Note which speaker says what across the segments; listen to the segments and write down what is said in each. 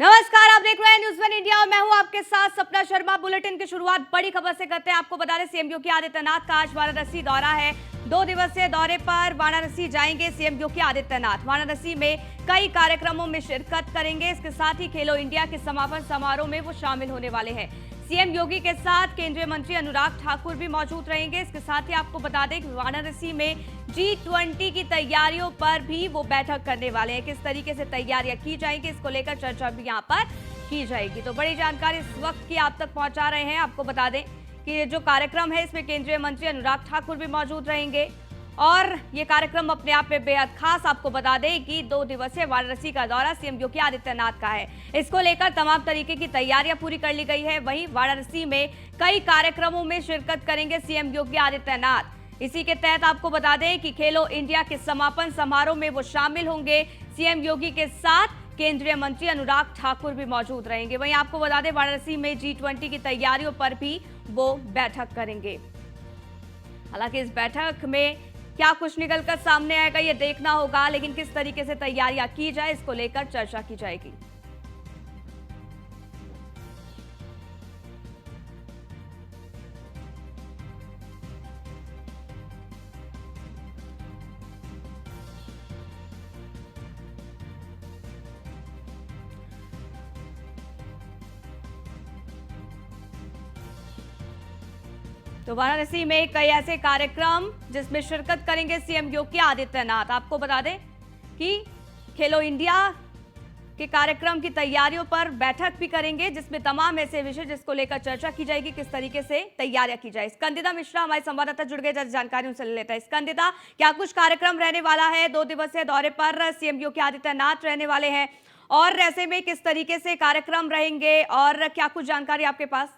Speaker 1: नमस्कार, आप देख रहे हैं न्यूज़ वन इंडिया और मैं हूं आपके साथ सपना शर्मा। बुलेटिन की शुरुआत बड़ी खबर से करते हैं। आपको बता दें सीएम योगी आदित्यनाथ का आज वाराणसी दौरा है। 2 दिवसीय दौरे पर वाराणसी जाएंगे सीएम योगी आदित्यनाथ। वाराणसी में कई कार्यक्रमों में शिरकत करेंगे। इसके साथ ही खेलो इंडिया के समापन समारोह में वो शामिल होने वाले हैं। सीएम योगी के साथ केंद्रीय मंत्री अनुराग ठाकुर भी मौजूद रहेंगे। इसके साथ ही आपको बता दें कि वाराणसी में G20 की तैयारियों पर भी वो बैठक करने वाले हैं। किस तरीके से तैयारियां की जाएंगी, इसको लेकर चर्चा भी यहां पर की जाएगी। तो बड़ी जानकारी इस वक्त की आप तक पहुंचा रहे हैं। आपको बता दें कि ये जो कार्यक्रम है इसमें केंद्रीय मंत्री अनुराग ठाकुर भी मौजूद रहेंगे और ये कार्यक्रम अपने आप में बेहद खास। आपको बता दें कि 2 दिवसीय वाराणसी का दौरा सीएम योगी आदित्यनाथ का है। इसको लेकर तमाम तरीके की तैयारियां पूरी कर ली गई है। वहीं वाराणसी में कई कार्यक्रमों में शिरकत करेंगे सीएम योगी आदित्यनाथ। इसी के तहत आपको बता दें कि खेलो इंडिया के समापन समारोह में वो शामिल होंगे। सीएम योगी के साथ केंद्रीय मंत्री अनुराग ठाकुर भी मौजूद रहेंगे। वहीं आपको बता दें वाराणसी में G20 की तैयारियों पर भी वो बैठक करेंगे। हालांकि इस बैठक में क्या कुछ निकलकर सामने आएगा ये देखना होगा, लेकिन किस तरीके से तैयारियां की जाए इसको लेकर चर्चा की जाएगी। तो वाराणसी में कई ऐसे कार्यक्रम जिसमें शिरकत करेंगे सीएम योगी आदित्यनाथ। आपको बता दें कि खेलो इंडिया के कार्यक्रम की तैयारियों पर बैठक भी करेंगे, जिसमें तमाम ऐसे विषय जिसको लेकर चर्चा की जाएगी, किस तरीके से तैयारियां की जाए। स्कंदिता मिश्रा हमारे संवाददाता जुड़ गए, जानकारी उनसे ले लेते हैं। स्कंदिता, क्या कुछ कार्यक्रम रहने वाला है? 2 दिवसीय दौरे पर सीएम योगी आदित्यनाथ रहने वाले हैं और ऐसे में किस तरीके से कार्यक्रम रहेंगे और क्या कुछ जानकारी आपके पास?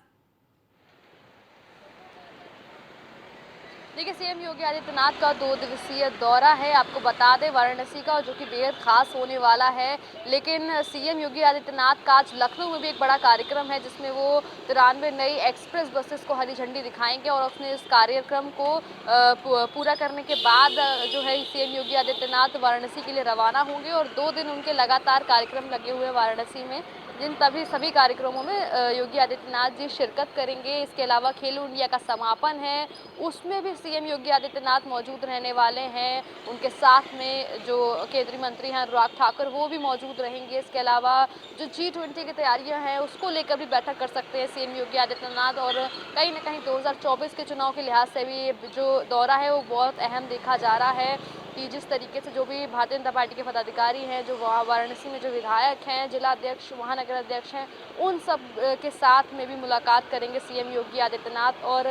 Speaker 2: देखिए, सीएम योगी आदित्यनाथ का 2 दिवसीय दौरा है। आपको बता दें वाराणसी का, जो कि बेहद खास होने वाला है। लेकिन सीएम योगी आदित्यनाथ का आज लखनऊ में भी एक बड़ा कार्यक्रम है, जिसमें वो 93 नई एक्सप्रेस बसेस को हरी झंडी दिखाएंगे और उसने इस कार्यक्रम को पूरा करने के बाद जो है सीएम योगी आदित्यनाथ वाराणसी के लिए रवाना होंगे और 2 दिन उनके लगातार कार्यक्रम लगे हुए हैं वाराणसी में, जिन सभी कार्यक्रमों में योगी आदित्यनाथ जी शिरकत करेंगे। इसके अलावा खेलो इंडिया का समापन है, उसमें भी सीएम योगी आदित्यनाथ मौजूद रहने वाले हैं। उनके साथ में जो केंद्रीय मंत्री हैं अनुराग ठाकुर, वो भी मौजूद रहेंगे। इसके अलावा जो G20 की तैयारियां हैं उसको लेकर भी बैठक कर सकते हैं सीएम योगी आदित्यनाथ। और कहीं ना कहीं 2024 के चुनाव के लिहाज से भी जो दौरा है वो बहुत अहम देखा जा रहा है कि जिस तरीके से जो भी भारतीय जनता पार्टी के पदाधिकारी हैं, जो वाराणसी में जो विधायक हैं, जिला अध्यक्ष, महानगर अध्यक्ष हैं, उन सब के साथ में भी मुलाकात करेंगे सीएम योगी आदित्यनाथ और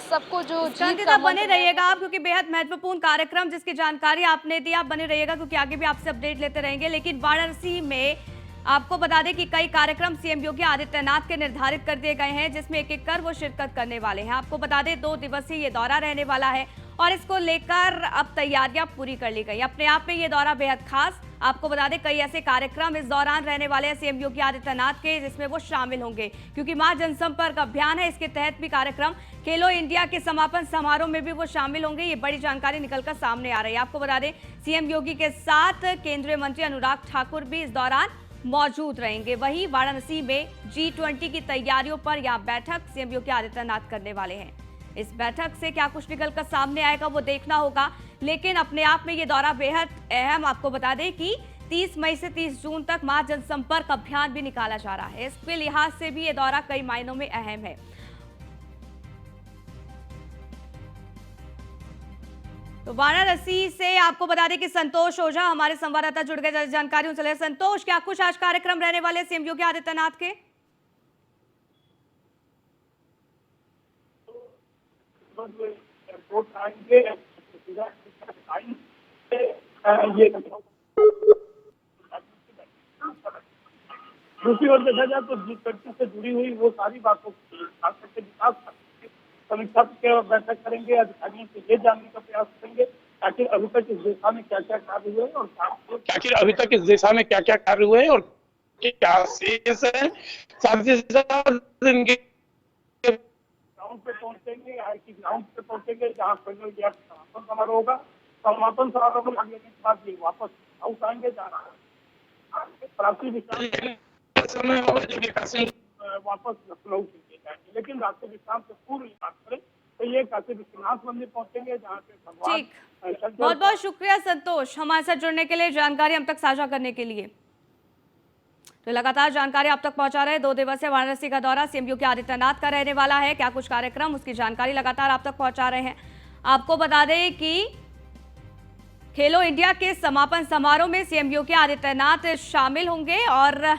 Speaker 2: सबको जो जीत का
Speaker 1: बने
Speaker 2: मंत्र है।
Speaker 1: रहिएगा आप, क्योंकि बेहद महत्वपूर्ण कार्यक्रम जिसकी जानकारी आपने दी, आप बने रहिएगा क्योंकि आगे भी आपसे अपडेट लेते रहेंगे। लेकिन वाराणसी में आपको बता दें कि कई कार्यक्रम सीएम योगी आदित्यनाथ के निर्धारित कर दिए गए हैं, जिसमें एक एक कर वो शिरकत करने वाले हैं। आपको बता दें 2 दिवसीय ये दौरा रहने वाला है और इसको लेकर अब तैयारियां पूरी कर ली गई। अपने आप में ये दौरा बेहद खास। आपको बता दें कई ऐसे कार्यक्रम इस दौरान रहने वाले हैं सीएम योगी आदित्यनाथ के, जिसमें वो शामिल होंगे, क्योंकि मां जनसंपर्क अभियान है, इसके तहत भी कार्यक्रम। खेलो इंडिया के समापन समारोह में भी वो शामिल होंगे। ये बड़ी जानकारी निकलकर सामने आ रही है। आपको बता दें सीएम योगी के साथ केंद्रीय मंत्री अनुराग ठाकुर भी इस दौरान मौजूद रहेंगे। वहीं वाराणसी में G20 की तैयारियों पर यह बैठक सीएम योगी आदित्यनाथ करने वाले हैं। इस बैठक से क्या कुछ निकलकर सामने आएगा वो देखना होगा, लेकिन अपने आप में ये दौरा बेहद अहम। आपको बता दें कि 30 मई से 30 जून तक मां जनसंपर्क अभियान भी निकाला जा रहा है। इसके लिहाज से भी ये दौरा कई मायनों में अहम है। तो वाराणसी से आपको बता दें कि संतोष ओझा हमारे संवाददाता जुड़ गए, जानकारी उनसे ले। संतोष, क्या कुछ आज कार्यक्रम रहने वाले सीएम योगी आदित्यनाथ के?
Speaker 3: ये दूसरी ओर देखा जाए तो G20 से जुड़ी हुई वो सारी बातों खास करके विकास समीक्षा के बैठक करेंगे। अधिकारियों से ये जानने का प्रयास करेंगे आखिर अभी तक इस दिशा में क्या क्या कार्य हुए और आखिर अभी तक इस दिशा में क्या क्या कार्य हुए और क्या शेष है। साथ ही साथ इनके ग्राउंड पे पहुंचेंगे, ग्राउंड पे पहुंचेंगे जहाँ खेलो इंडिया समापन समारोह होगा। समापन समारोह में भाग लेने के बाद ये वापस हाउस आएंगे, जहाँ प्राप्ति समय और काशी वापस लखनऊ के लिए जाएंगे, लेकिन रात्रि विश्राम से पूर्व की बात करें तो ये काशी विश्वनाथ मंदिर पहुंचेंगे, जहाँ पे भगवान
Speaker 1: ठीक, बहुत बहुत शुक्रिया संतोष हमारे साथ जुड़ने के लिए, जानकारी हम तक साझा करने के लिए। तो लगातार जानकारी आप तक पहुंचा रहे 2 दिवसीय वाराणसी का दौरा सीएम योगी आदित्यनाथ का रहने वाला है, क्या कुछ कार्यक्रम, उसकी जानकारी लगातार आप तक पहुंचा रहे हैं। आपको बता दें कि खेलो इंडिया के समापन समारोह में सीएम योगी आदित्यनाथ शामिल होंगे। और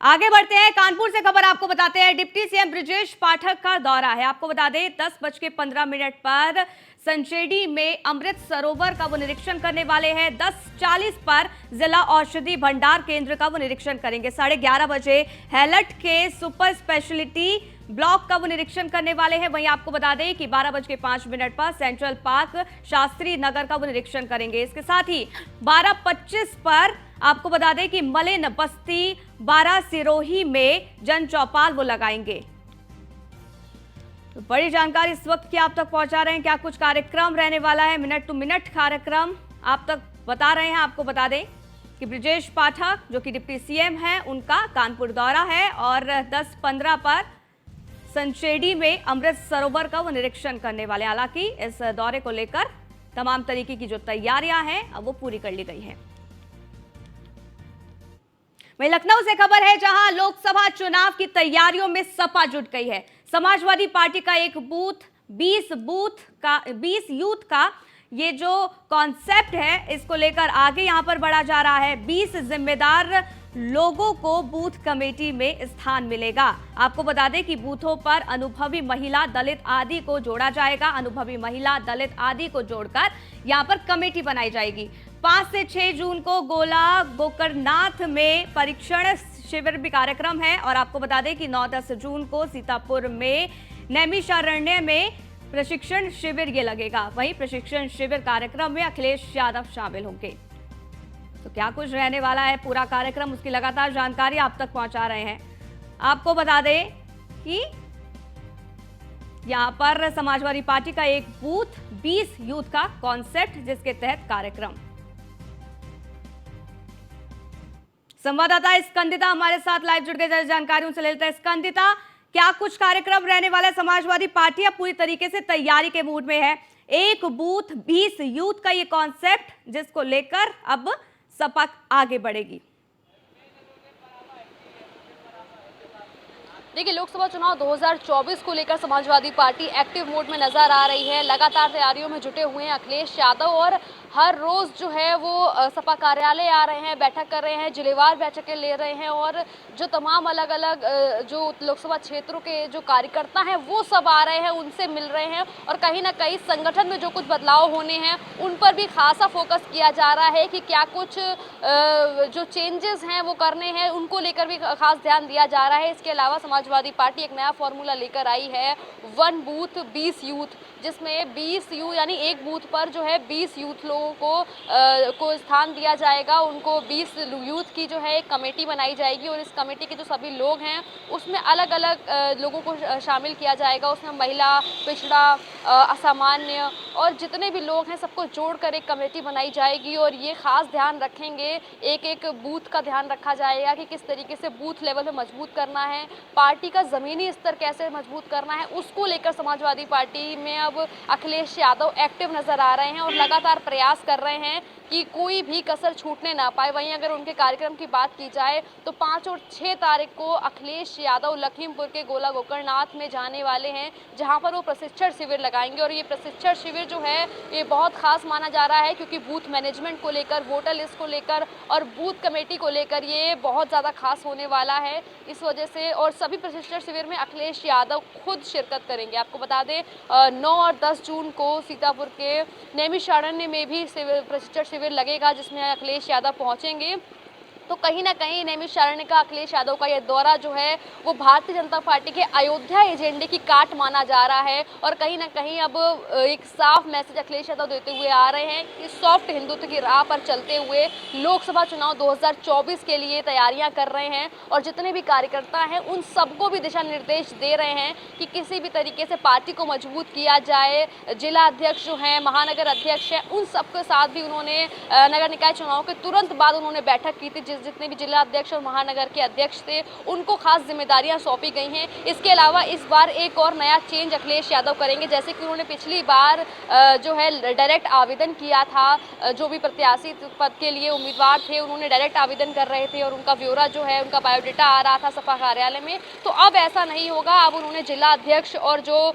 Speaker 1: आगे बढ़ते हैं, कानपुर से खबर आपको बताते हैं। डिप्टी सीएम ब्रजेश पाठक का दौरा है। आपको बता दें 10:15 पर संचेड़ी में अमृत सरोवर का वो निरीक्षण करने वाले हैं। 10:40 पर जिला औषधि भंडार केंद्र का वो निरीक्षण करेंगे। 11:30 बजे हैलट के सुपर स्पेशलिटी ब्लॉक का वो निरीक्षण करने वाले हैं। वहीं आपको बता दें कि 12:05 पर सेंट्रल पार्क शास्त्री नगर का वो निरीक्षण करेंगे। इसके साथ ही 12:25 पर आपको बता दें कि मलिन बस्ती 12 सिरोही में जन चौपाल वो लगाएंगे। तो बड़ी जानकारी इस वक्त की आप तक पहुंचा रहे हैं, क्या कुछ कार्यक्रम रहने वाला है, मिनट टू मिनट कार्यक्रम आप तक बता रहे हैं। आपको बता दें कि ब्रजेश पाठक जो कि डिप्टी सीएम हैं, उनका कानपुर दौरा है और 10:15 पर संचेड़ी में अमृत सरोवर का वो निरीक्षण करने वाले। हालांकि इस दौरे को लेकर तमाम तरीके की जो तैयारियां हैं अब वो पूरी कर ली गई हैं। वहीं लखनऊ से खबर है, जहां लोकसभा चुनाव की तैयारियों में सपा जुट गई है। समाजवादी पार्टी का एक बूथ 20 यूथ का ये जो कॉन्सेप्ट है, इसको लेकर आगे यहां पर बढ़ा जा रहा है। 20 जिम्मेदार लोगों को बूथ कमेटी में स्थान मिलेगा। आपको बता दें कि बूथों पर अनुभवी महिला, दलित आदि को जोड़ा जाएगा। अनुभवी महिला, दलित आदि को जोड़कर यहां पर कमेटी बनाई जाएगी। 5 से 6 जून को गोला गोकरनाथ में परीक्षण शिविर भी कार्यक्रम है। और आपको बता दें कि 9-10 जून को सीतापुर में नैमिषारण्य में प्रशिक्षण शिविर ये लगेगा। वहीं प्रशिक्षण शिविर कार्यक्रम में अखिलेश यादव शामिल होंगे। तो क्या कुछ रहने वाला है पूरा कार्यक्रम, उसकी लगातार जानकारी आप तक पहुंचा रहे हैं। आपको बता दें कि यहां पर समाजवादी पार्टी का एक बूथ 20 यूथ का कॉन्सेप्ट, जिसके तहत कार्यक्रम। संवाददाता स्कंदिता हमारे साथ लाइव जुड़ गए, जानकारी उनसे ले लेते हैं। स्कंदिता, क्या कुछ कार्यक्रम रहने वाला है? समाजवादी पार्टी अब पूरी तरीके से तैयारी के मूड में है। एक बूथ 20 यूथ का ये कॉन्सेप्ट, जिसको लेकर अब सपा आगे बढ़ेगी।
Speaker 2: देखिए, लोकसभा चुनाव 2024 को लेकर समाजवादी पार्टी एक्टिव मोड में नजर आ रही है। लगातार तैयारियों में जुटे हुए हैं अखिलेश यादव और हर रोज जो है वो सपा कार्यालय आ रहे हैं, बैठक कर रहे हैं, जिलेवार बैठकें ले रहे हैं और जो तमाम अलग अलग जो लोकसभा क्षेत्रों के जो कार्यकर्ता हैं वो सब आ रहे हैं, उनसे मिल रहे हैं और कहीं ना कहीं संगठन में जो कुछ बदलाव होने हैं उन पर भी खासा फोकस किया जा रहा है कि क्या कुछ जो चेंजेस हैं वो करने हैं, उनको लेकर भी खास ध्यान दिया जा रहा है। इसके अलावा समाजवादी पार्टी एक नया फॉर्मूला लेकर आई है, 1 बूथ 20 यूथ, जिसमें 20 यू यानी एक बूथ पर जो है 20 यूथ लोगों को स्थान दिया जाएगा। उनको 20 यूथ की जो है एक कमेटी बनाई जाएगी और इस कमेटी के जो सभी लोग हैं उसमें अलग अलग लोगों को शामिल किया जाएगा। उसमें महिला, पिछड़ा, असामान्य और जितने भी लोग हैं सबको जोड़कर एक कमेटी बनाई जाएगी और ये खास ध्यान रखेंगे, एक एक बूथ का ध्यान रखा जाएगा कि किस तरीके से बूथ लेवल पे मजबूत करना है, पार्टी का ज़मीनी स्तर कैसे मजबूत करना है, उसको लेकर समाजवादी पार्टी में अब अखिलेश यादव एक्टिव नजर आ रहे हैं और लगातार प्रयास कर रहे हैं कि कोई भी कसर छूटने ना पाए। वहीं अगर उनके कार्यक्रम की बात की जाए तो 5 और 6 तारीख को अखिलेश यादव लखीमपुर के गोला गोकरनाथ में जाने वाले हैं, जहां पर वो प्रशिक्षण शिविर लगाएंगे और ये प्रशिक्षण शिविर जो है ये बहुत खास माना जा रहा है क्योंकि बूथ मैनेजमेंट को लेकर, वोटर लिस्ट को लेकर और बूथ कमेटी को लेकर ये बहुत ज़्यादा खास होने वाला है। इस वजह से और सभी प्रशिक्षण शिविर में अखिलेश यादव खुद शिरकत करेंगे। आपको बता दें 9 और 10 जून को सीतापुर के नैमिषारण्य में भी प्रशिक्षण शिविर लगेगा जिसमें अखिलेश यादव पहुंचेंगे। तो कहीं ना कहीं नैमिषारण्य का अखिलेश यादव का यह दौरा जो है वो भारतीय जनता पार्टी के अयोध्या एजेंडे की काट माना जा रहा है और कहीं ना कहीं अब एक साफ मैसेज अखिलेश यादव देते हुए आ रहे हैं कि सॉफ्ट हिंदुत्व की राह पर चलते हुए लोकसभा चुनाव 2024 के लिए तैयारियां कर रहे हैं और जितने भी कार्यकर्ता हैं उन सबको भी दिशा निर्देश दे रहे हैं कि किसी भी तरीके से पार्टी को मजबूत किया जाए। जिला अध्यक्ष जो हैं, महानगर अध्यक्ष हैं, उन सबके साथ भी उन्होंने नगर निकाय चुनाव के तुरंत बाद उन्होंने बैठक की थी जितने भी जिला अध्यक्ष और महानगर के अध्यक्ष थे उनको खास जिम्मेदारियां सौंपी गई हैं। इसके अलावा इस बार एक और नया चेंज अखिलेश यादव करेंगे, जैसे कि उन्होंने पिछली बार जो है डायरेक्ट आवेदन किया था। जो भी प्रत्याशी पद के लिए उम्मीदवार थे उन्होंने डायरेक्ट आवेदन कर रहे थे और उनका ब्यौरा जो है, उनका बायोडाटा आ रहा था सपा कार्यालय में। तो अब ऐसा नहीं होगा। अब उन्होंने जिला अध्यक्ष और जो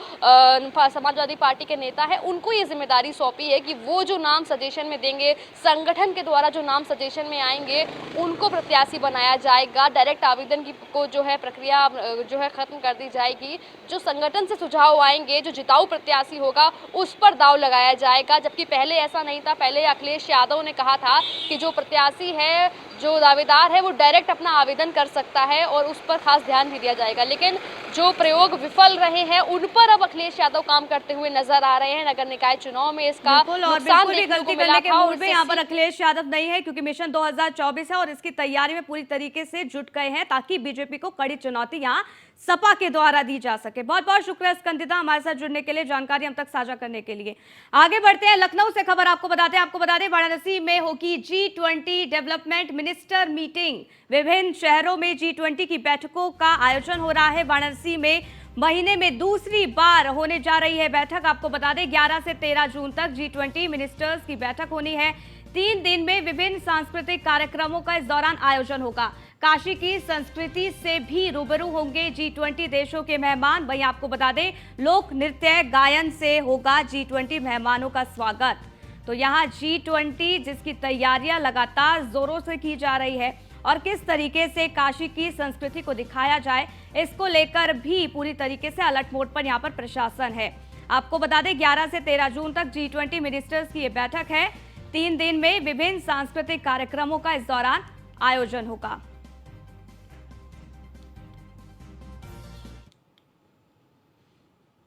Speaker 2: समाजवादी पार्टी के नेता है उनको ये जिम्मेदारी सौंपी है कि वो जो नाम सजेशन में देंगे, संगठन के द्वारा जो नाम सजेशन में आएंगे उनको प्रत्याशी बनाया जाएगा। डायरेक्ट आवेदन की को जो है प्रक्रिया जो है खत्म कर दी जाएगी। जो संगठन से सुझाव आएंगे, जो जिताऊ प्रत्याशी होगा उस पर दाव लगाया जाएगा, जबकि पहले ऐसा नहीं था। पहले अखिलेश यादव ने कहा था कि जो प्रत्याशी है, जो दावेदार है, वो डायरेक्ट अपना आवेदन कर सकता है और उस पर खास ध्यान भी दिया जाएगा। लेकिन जो प्रयोग विफल रहे हैं उन पर अब अखिलेश यादव काम करते हुए नजर आ रहे हैं। नगर निकाय चुनाव में इसका नुकसान देखने को मिला था और
Speaker 1: यहाँ पर अखिलेश यादव नहीं है, क्योंकि मिशन 2024 है और इसकी तैयारी में पूरी तरीके से जुट गए हैं ताकि बीजेपी को कड़ी चुनौती यहाँ सपा के द्वारा दी जा सके। बहुत बहुत शुक्रिया स्कंदिता, हमारे साथ जुड़ने के लिए, जानकारी हम तक साझा करने के लिए। आगे बढ़ते हैं, लखनऊ से खबर आपको बताते हैं वाराणसी में होगी G20 डेवलपमेंट मिनिस्टर मीटिंग। विभिन्न शहरों में G20 की बैठकों का आयोजन हो रहा है। वाराणसी में महीने में दूसरी बार होने जा रही है बैठक। आपको बता दें 11 से 13 जून तक G20 मिनिस्टर्स की बैठक होनी है। 3 दिन में विभिन्न सांस्कृतिक कार्यक्रमों का इस दौरान आयोजन होगा। काशी की संस्कृति से भी रूबरू होंगे G20 देशों के मेहमान। वहीं आपको बता दें लोक नृत्य गायन से होगा G20 मेहमानों का स्वागत। तो यहाँ G20 जिसकी तैयारियां लगातार जोरों से की जा रही है और किस तरीके से काशी की संस्कृति को दिखाया जाए, इसको लेकर भी पूरी तरीके से अलर्ट मोड पर यहाँ पर प्रशासन है। आपको बता दें 11 से 13 जून तक G20 मिनिस्टर्स की ये बैठक है। 3 दिन में विभिन्न सांस्कृतिक कार्यक्रमों का इस दौरान आयोजन होगा।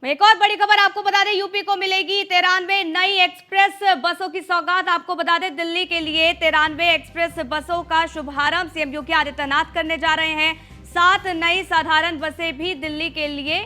Speaker 1: एक और बड़ी खबर आपको बता दें, यूपी को मिलेगी 93 नई एक्सप्रेस बसों की सौगात। आपको बता दें दिल्ली के लिए 93 एक्सप्रेस बसों का शुभारंभ सीएम योगी आदित्यनाथ करने जा रहे हैं। 7 नई साधारण बसें भी दिल्ली के लिए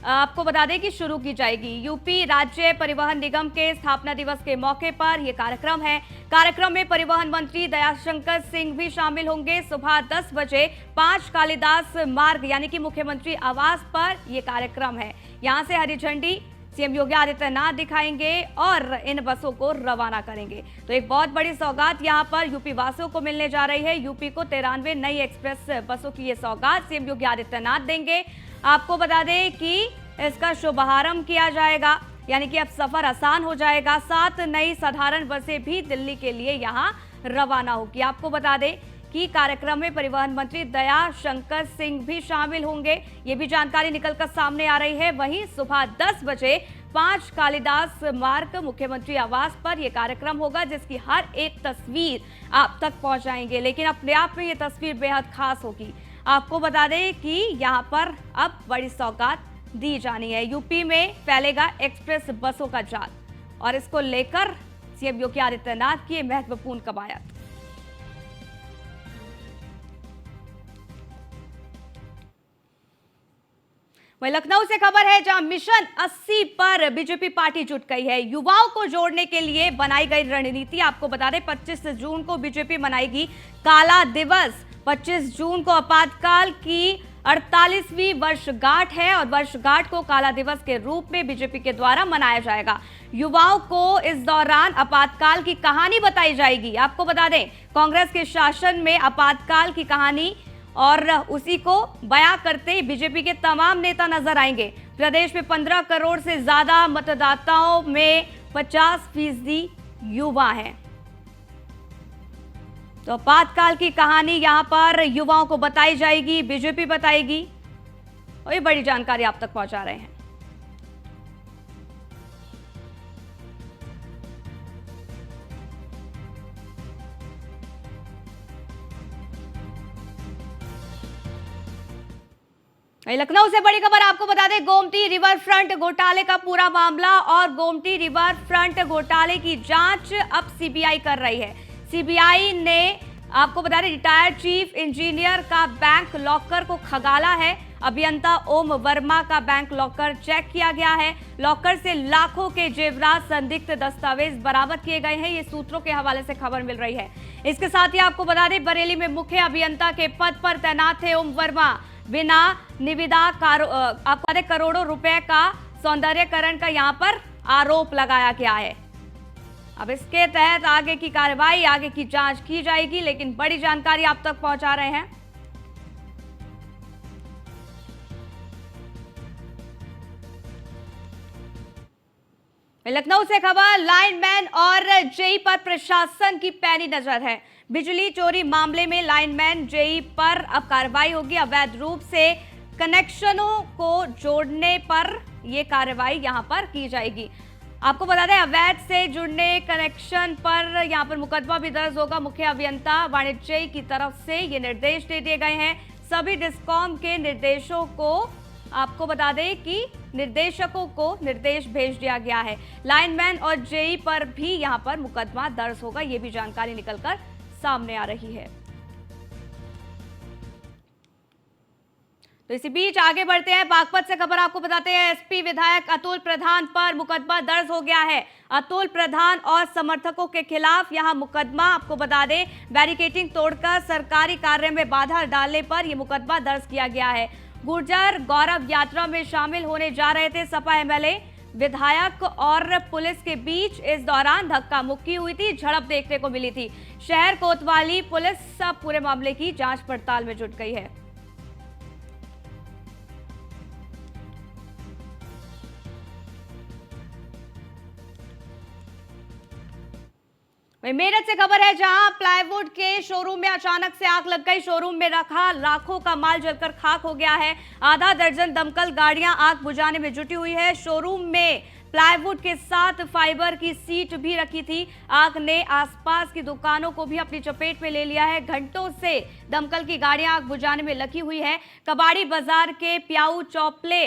Speaker 1: आपको बता दें कि शुरू की जाएगी। यूपी राज्य परिवहन निगम के स्थापना दिवस के मौके पर यह कार्यक्रम है। कार्यक्रम में परिवहन मंत्री दयाशंकर सिंह भी शामिल होंगे। सुबह 10 बजे 5 कालिदास मार्ग यानी कि मुख्यमंत्री आवास पर यह कार्यक्रम है। यहां से हरी झंडी सीएम योगी आदित्यनाथ दिखाएंगे और इन बसों को रवाना करेंगे। तो एक बहुत बड़ी सौगात यहां पर यूपी वासियों को मिलने जा रही है। यूपी को 93 नई एक्सप्रेस बसों की ये सौगात सीएम योगी आदित्यनाथ देंगे। आपको बता दें कि इसका शुभारंभ किया जाएगा, यानी कि अब सफर आसान हो जाएगा। 7 नई साधारण बसें भी दिल्ली के लिए यहां रवाना होगी। आपको बता दें कि कार्यक्रम में परिवहन मंत्री दयाशंकर सिंह भी शामिल होंगे। ये भी जानकारी निकलकर सामने आ रही है। वहीं सुबह 10 बजे 5 कालिदास मार्ग मुख्यमंत्री आवास पर यह कार्यक्रम होगा, जिसकी हर एक तस्वीर आप तक पहुंचाएंगे। लेकिन अपने आप में ये तस्वीर बेहद खास होगी। आपको बता दें कि यहाँ पर अब बड़ी सौगात दी जानी है। यूपी में फैलेगा एक्सप्रेस बसों का जाल और इसको लेकर सीएम योगी आदित्यनाथ की महत्वपूर्ण कवायद। वहीं लखनऊ से खबर है, जहां मिशन 80 पर बीजेपी पार्टी जुट गई है। युवाओं को जोड़ने के लिए बनाई गई रणनीति। आपको बता दें 25 जून को बीजेपी मनाएगी काला दिवस। 25 जून को आपातकाल की 48वीं वर्षगांठ है और वर्षगांठ को काला दिवस के रूप में बीजेपी के द्वारा मनाया जाएगा। युवाओं को इस दौरान आपातकाल की कहानी बताई जाएगी। आपको बता दें कांग्रेस के शासन में आपातकाल की कहानी और उसी को बयां करते बीजेपी के तमाम नेता नजर आएंगे। प्रदेश में 15 करोड़ से ज्यादा मतदाताओं में 50% युवा हैं। तो आपातकाल की कहानी यहां पर युवाओं को बताई जाएगी, बीजेपी बताएगी और ये बड़ी जानकारी आप तक पहुंचा रहे हैं। लखनऊ से बड़ी खबर आपको बता दें, गोमती रिवर फ्रंट घोटाले का पूरा मामला और गोमती रिवर फ्रंट घोटाले की जांच अब सीबीआई कर रही है। सीबीआई ने आपको बता दें रिटायर्ड चीफ इंजीनियर का बैंक लॉकर को खंगाला है अभियंता ओम वर्मा का बैंक लॉकर चेक किया गया है। लॉकर से लाखों के जेवरात, संदिग्ध दस्तावेज बरामद किए गए हैं। ये सूत्रों के हवाले से खबर मिल रही है। इसके साथ ही आपको बता दें, बरेली में मुख्य अभियंता के पद पर तैनात थे ओम वर्मा। बिना निविदा आपको करोड़ों रुपए का सौंदर्यकरण का यहां पर आरोप लगाया गया है। अब इसके तहत आगे की कार्रवाई, आगे की जांच की जाएगी, लेकिन बड़ी जानकारी आप तक पहुंचा रहे हैं। लखनऊ से खबर, लाइनमैन और जेई पर प्रशासन की पैनी नजर है। बिजली चोरी मामले में लाइनमैन जेई पर अब कार्रवाई होगी। अवैध रूप से कनेक्शनों को जोड़ने पर यह कार्रवाई यहां पर की जाएगी। आपको बता दें, अवैध से जुड़ने कनेक्शन पर यहां पर मुकदमा भी दर्ज होगा। मुख्य अभियंता वाणिज्य की तरफ से ये निर्देश दे दिए गए हैं। सभी डिस्कॉम के निर्देशों को आपको बता दें कि निर्देशकों को निर्देश भेज दिया गया है। लाइनमैन और जेई पर भी यहां पर मुकदमा दर्ज होगा। ये भी जानकारी निकलकर सामने आ रही है। तो इसी बीच आगे बढ़ते हैं, बागपत से खबर आपको बताते हैं। एसपी विधायक अतुल प्रधान पर मुकदमा दर्ज हो गया है। अतुल प्रधान और समर्थकों के खिलाफ यहां मुकदमा, आपको बता दें, बैरिकेडिंग तोड़कर सरकारी कार्य में बाधा डालने पर यह मुकदमा दर्ज किया गया है। गुर्जर गौरव यात्रा में शामिल होने जा रहे थे। सपा एमएलए विधायक और पुलिस के बीच इस दौरान धक्का मुक्की हुई थी, झड़प देखने को मिली थी। शहर कोतवाली पुलिस अब पूरे मामले की जांच पड़ताल में जुट गई है। मेरठ से खबर है, जहां प्लाईवुड के शोरूम में अचानक से आग लग गई। शोरूम में रखा लाखों का माल जलकर खाक हो गया है। आधा दर्जन दमकल गाड़ियां आग बुझाने में जुटी हुई है। शोरूम में प्लाईवुड के साथ फाइबर की सीट भी रखी थी। आग ने आसपास की दुकानों को भी अपनी चपेट में ले लिया है। घंटों से दमकल की गाड़ियां आग बुझाने में लगी हुई है। कबाड़ी बाजार के प्याऊ चौपले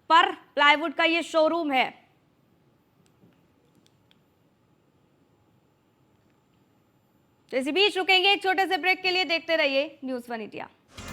Speaker 1: पर प्लाईवुड का ये शोरूम है। तो इसी बीच रुकेंगे एक छोटे से ब्रेक के लिए, देखते रहिए न्यूज़ 1 इंडिया।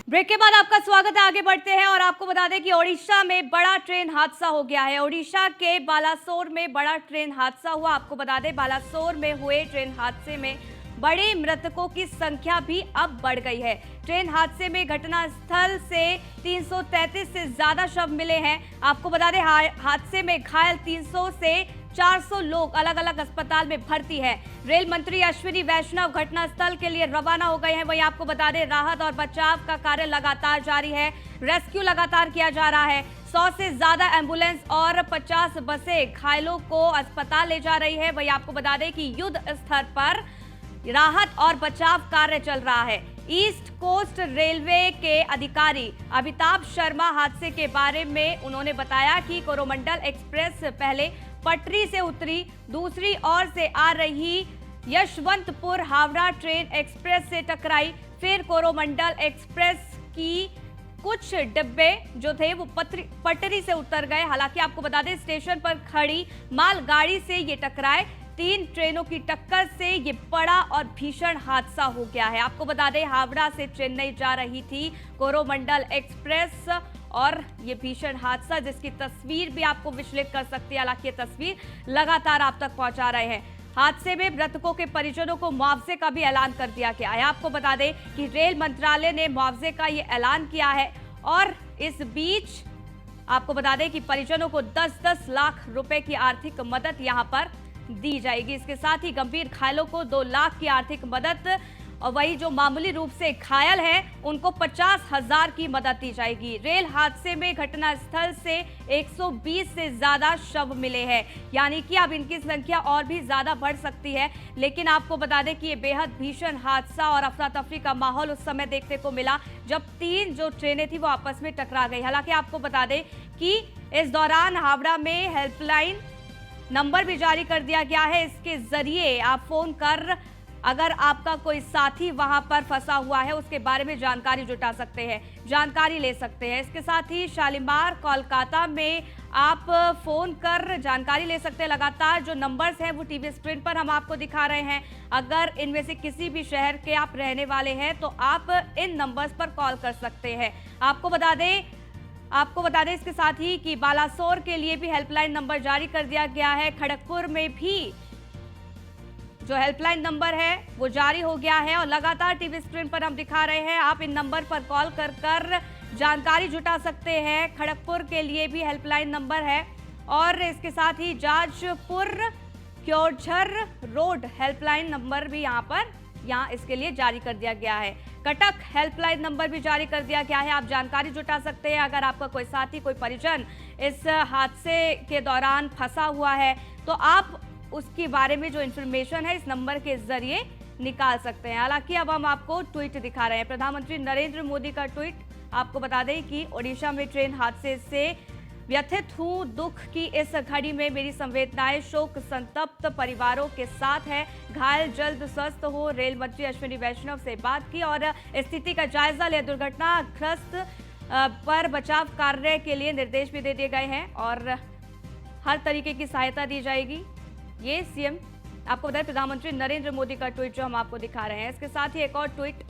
Speaker 1: ब्रेक के बाद आपका स्वागत है। आगे बढ़ते हैं और आपको बता दें कि ओडिशा में बड़ा ट्रेन हादसा हो गया है। ओडिशा के बालासोर में बड़ा ट्रेन हादसा हुआ। आपको बता दें, बालासोर में हुए ट्रेन हादसे में बड़े मृतकों की संख्या भी अब बढ़ गई है। ट्रेन हादसे में घटनास्थल से 333 से ज्यादा शव मिले हैं। आपको बता दें, हादसे में घायल 300 से 400 लोग अलग अलग अस्पताल में भर्ती है। रेल मंत्री अश्विनी वैष्णव घटनास्थल के लिए रवाना हो गए हैं। वहीं आपको बता दें, राहत और बचाव का कार्य लगातार जारी है। रेस्क्यू लगातार किया जा रहा है। 100 से ज्यादा एम्बुलेंस और 50 बसें घायलों को अस्पताल ले जा रही है। वहीं आपको बता दें कि युद्ध स्तर पर राहत और बचाव कार्य चल रहा है। ईस्ट कोस्ट रेलवे के अधिकारी अमिताभ शर्मा हादसे के बारे में उन्होंने बताया कि कोरोमंडल एक्सप्रेस पहले पटरी से उतरी, दूसरी ओर से आ रही यशवंतपुर हावड़ा ट्रेन एक्सप्रेस से टकराई। फिर कोरोमंडल एक्सप्रेस की कुछ डिब्बे जो थे वो पटरी से उतर गए। हालांकि आपको बता दें, स्टेशन पर खड़ी मालगाड़ी से ये टकराए। 3 ट्रेनों की टक्कर से ये बड़ा और भीषण हादसा हो गया है। आपको बता दें, हावड़ा से चेन्नई जा रही थी कोरोमंडल एक्सप्रेस और ये भीषण हादसा, जिसकी तस्वीर भी आपको विचलित कर सकती है। हालांकि ये तस्वीर लगातार आप तक पहुंचा रहे हैं। हादसे में मृतकों के परिजनों को मुआवजे का भी ऐलान कर दिया गया है। आपको बता दें कि रेल मंत्रालय ने मुआवजे का ये ऐलान किया है और इस बीच आपको बता दें कि परिजनों को 10-10 लाख रुपए की आर्थिक मदद यहां पर दी जाएगी। इसके साथ ही गंभीर घायलों को 2 लाख की आर्थिक मदद और वही जो मामूली रूप से घायल हैं उनको 50,000 की मदद दी जाएगी। रेल हादसे में घटनास्थल से 120 से ज्यादा शव मिले हैं, यानी कि अब इनकी संख्या और भी ज्यादा बढ़ सकती है। लेकिन आपको बता दें कि ये बेहद भीषण हादसा और अफरा तफरी का माहौल उस समय देखने को मिला जब 3 जो ट्रेनें थी वो आपस में टकरा गई। हालांकि आपको बता दें कि इस दौरान हावड़ा में हेल्पलाइन नंबर भी जारी कर दिया गया है। इसके जरिए आप फोन कर अगर आपका कोई साथी वहां पर फंसा हुआ है उसके बारे में जानकारी जुटा सकते हैं, जानकारी ले सकते हैं। इसके साथ ही शालीमार कोलकाता में आप फोन कर जानकारी ले सकते हैं। लगातार जो नंबर्स हैं वो टीवी स्क्रीन पर हम आपको दिखा रहे हैं। अगर इनमें से किसी भी शहर के आप रहने वाले हैं तो आप इन नंबर्स पर कॉल कर सकते हैं। आपको बता दें, आपको बता दें इसके साथ ही कि बालासोर के लिए भी हेल्पलाइन नंबर जारी कर दिया गया है। खड़गपुर में भी जो हेल्पलाइन नंबर है वो जारी हो गया है और लगातार टीवी स्क्रीन पर हम दिखा रहे हैं। आप इन नंबर पर कॉल कर जानकारी जुटा सकते हैं। खड़गपुर के लिए भी हेल्पलाइन नंबर है और इसके साथ ही जाजपुर क्योझर रोड हेल्पलाइन नंबर भी यहाँ इसके लिए जारी कर दिया गया है। कटक हेल्पलाइन नंबर भी जारी कर दिया गया है। आप जानकारी जुटा सकते हैं। अगर आपका कोई साथी, कोई परिजन इस हादसे के दौरान फंसा हुआ है तो आप उसके बारे में जो इन्फॉर्मेशन है इस नंबर के जरिए निकाल सकते हैं। हालांकि अब हम आपको ट्वीट दिखा रहे हैं। प्रधानमंत्री नरेंद्र मोदी का ट्वीट। आपको बता दें कि ओडिशा में ट्रेन हादसे से व्यथित हूं। दुख की इस घड़ी में मेरी संवेदनाएं शोक संतप्त परिवारों के साथ है। घायल जल्द स्वस्थ हो। रेल मंत्री अश्विनी वैष्णव से बात की और स्थिति का जायजा लिया। दुर्घटनाग्रस्त पर बचाव कार्य के लिए निर्देश भी दे दिए गए हैं और हर तरीके की सहायता दी जाएगी। ये सीएम आपको बताएं प्रधानमंत्री नरेंद्र मोदी का ट्वीट जो हम आपको दिखा रहे हैं। इसके साथ ही एक और ट्वीट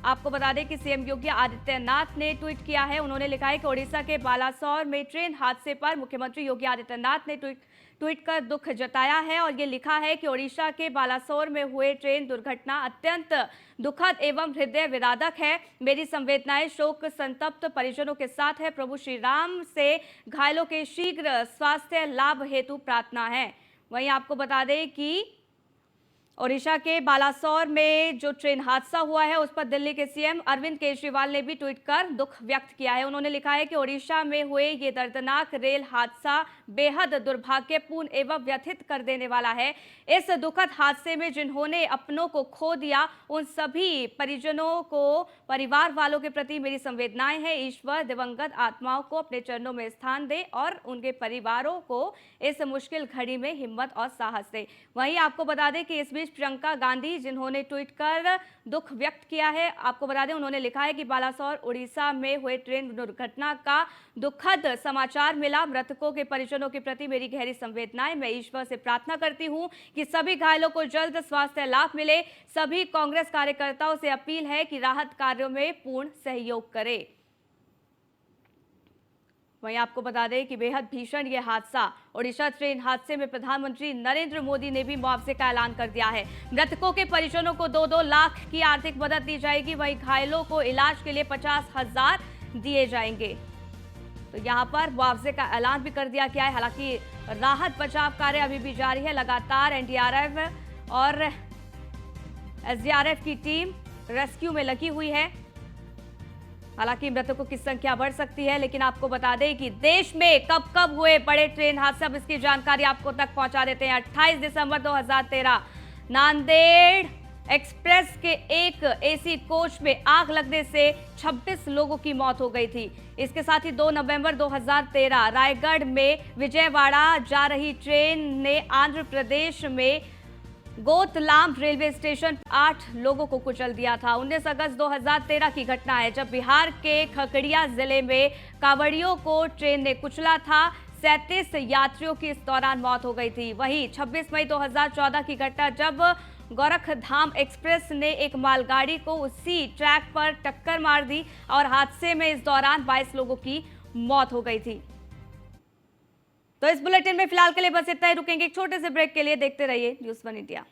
Speaker 1: आपको बता दें कि सीएम योगी आदित्यनाथ ने ट्वीट किया है। उन्होंने लिखा है कि ओडिशा के बालासोर में ट्रेन हादसे पर मुख्यमंत्री योगी आदित्यनाथ ने ट्वीट कर दुख जताया है और ये लिखा है कि ओडिशा के बालासोर में हुए ट्रेन दुर्घटना अत्यंत दुखद एवं हृदय विदारक है। मेरी संवेदनाएं शोक संतप्त परिजनों के साथ है। प्रभु श्री राम से घायलों के शीघ्र स्वास्थ्य लाभ हेतु प्रार्थना है। वहीं आपको बता दें कि ओडिशा के बालासोर में जो ट्रेन हादसा हुआ है उस पर दिल्ली के सीएम अरविंद केजरीवाल ने भी ट्वीट कर दुख व्यक्त किया है। उन्होंने लिखा है कि ओडिशा में हुए ये दर्दनाक रेल हादसा बेहद दुर्भाग्यपूर्ण एवं व्यथित कर देने वाला है। इस दुखद हादसे में जिन्होंने अपनों को खो दिया उन सभी परिजनों को, परिवार वालों के प्रति मेरी संवेदनाएं हैं। ईश्वर दिवंगत आत्माओं को अपने चरणों में स्थान दे और उनके परिवारों को इस मुश्किल घड़ी में हिम्मत और साहस दे। वहीं आपको बता दें कि इस बीच प्रियंका गांधी जिन्होंने ट्वीट कर दुख व्यक्त किया है। आपको बता दें उन्होंने लिखा है कि बालासोर उड़ीसा में हुए ट्रेन दुर्घटना का दुखद समाचार मिला। मृतकों के परिजनों के प्रति मेरी गहरी संवेदनाएं। मैं ईश्वर से प्रार्थना करती हूं कि सभी घायलों को जल्द स्वास्थ्य लाभ मिले। सभी कांग्रेस कार्यकर्ताओं से अपील है कि राहत कार्यों में पूर्ण सहयोग करें। वहीं आपको बता दें कि बेहद भीषण ये हादसा ओडिशा ट्रेन हादसे में प्रधानमंत्री नरेंद्र मोदी ने भी मुआवजे का ऐलान कर दिया है। मृतकों के परिजनों को 2-2 लाख की आर्थिक मदद दी जाएगी। वहीं घायलों को इलाज के लिए 50,000 दिए जाएंगे। तो यहां पर मुआवजे का ऐलान भी कर दिया गया है। हालांकि राहत बचाव कार्य अभी भी जारी है। लगातार एनडीआरएफ और एसडीआरएफ की टीम रेस्क्यू में लगी हुई है। हालांकि मृतकों की संख्या बढ़ सकती है, लेकिन आपको बता दें कि देश में कब कब हुए बड़े ट्रेन हादसे, अब इसकी जानकारी आपको तक पहुंचा देते हैं। 28 दिसंबर 2013 नांदेड़ एक्सप्रेस के एक एसी कोच में आग लगने से 26 लोगों की मौत हो गई थी। इसके साथ ही 2 नवंबर 2013 रायगढ़ में विजयवाड़ा जा रही ट्रेन ने आंध्र प्रदेश में गोतलाम रेलवे स्टेशन 8 लोगों को कुचल दिया था। 19 अगस्त 2013 की घटना है जब बिहार के खगड़िया जिले में कांवड़ियों को ट्रेन ने कुचला था। 37 यात्रियों की इस दौरान मौत हो गई थी। वहीं 26 मई 2014 की घटना जब गोरखधाम एक्सप्रेस ने एक मालगाड़ी को उसी ट्रैक पर टक्कर मार दी और हादसे में इस दौरान 22 लोगों की मौत हो गई थी। तो इस बुलेटिन में फिलहाल के लिए बस इतना ही। रुकेंगे एक छोटे से ब्रेक के लिए। देखते रहिए न्यूज़ 1 इंडिया।